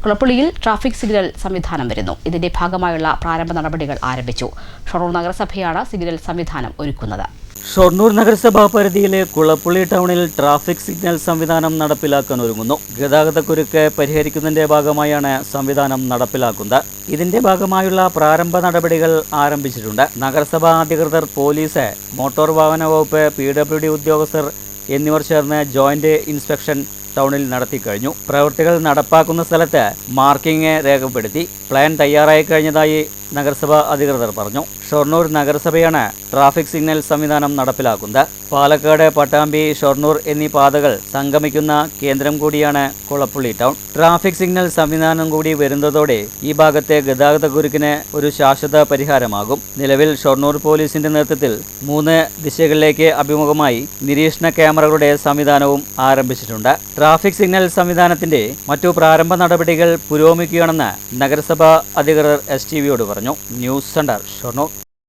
കുളപ്പുള്ളിയിൽ traffic signal സംവിധാനം വരുന്നു. ഇതിന്റെ ഭാഗമായുള്ള പ്രാരംഭ നടപടികൾ ആരംഭിച്ചു. ഷൊർണൂർ നഗരസഭയാണ് സിഗ്നൽ സംവിധാനം ഒരുക്കുന്നത്. ഷൊർണൂർ നഗരസഭാ പരിധിയിലെ കുളപ്പുള്ളി ടൗണിൽ ട്രാഫിക് സിഗ്നൽ സംവിധാനം നടപ്പിലാക്കാൻ ഒരുങ്ങുന്നു. ഗതാഗതക്കുരുക്ക് പരിഹരിക്കുന്നതിന്റെ ഭാഗമായാണ് സംവിധാനം നടപ്പിലാക്കുന്നത്. ഇതിന്റെ ഭാഗമായുള്ള പ്രാരംഭ നടപടികൾ ആരംഭിച്ചിട്ടുണ്ട്. നഗരസഭാ അധികൃതർ, പോലീസ്, മോട്ടോർ വാഹന വകുപ്പ്, PWD ഉദ്യോഗസ്ഥർ എന്നിവർ ചേർന്ന് ജോയിന്റ് ഇൻസ്പെക്ഷൻ ടൗണിൽ നടത്തിക്കഴിഞ്ഞു. പ്രവൃത്തികൾ നടപ്പാക്കുന്ന സ്ഥലത്ത് മാർക്കിംഗ് രേഖപ്പെടുത്തി. പ്ലാൻ തയ്യാറായി കഴിഞ്ഞതായി നഗരസഭാ അധികൃതർ പറഞ്ഞു. ഷൊർണൂർ നഗരസഭയാണ് ട്രാഫിക് സിഗ്നൽ സംവിധാനം നടപ്പിലാക്കുന്നത്. പാലക്കാട്, പട്ടാമ്പി, ഷൊർണൂർ എന്നീ പാതകൾ സംഗമിക്കുന്ന കേന്ദ്രം കൂടിയാണ് കുളപ്പുള്ളി ടൗൺ. ട്രാഫിക് സിഗ്നൽ സംവിധാനം കൂടി വരുന്നതോടെ ഈ ഭാഗത്തെ ഗതാഗതക്കുരുക്കിന് ഒരു ശാശ്വത പരിഹാരമാകും. നിലവിൽ ഷൊർണൂർ പോലീസിന്റെ നേതൃത്വത്തിൽ 3 ദിശകളിലേക്ക് അഭിമുഖമായി നിരീക്ഷണ ക്യാമറകളുടെ സംവിധാനവും ആരംഭിച്ചിട്ടുണ്ട്. ട്രാഫിക് സിഗ്നൽ സംവിധാനത്തിന്റെ മറ്റു പ്രാരംഭ നടപടികൾ പുരോഗമിക്കുകയാണെന്ന് നഗരസഭാ അധികൃതർ STVയോട് പറഞ്ഞു. News centre, Shoranur.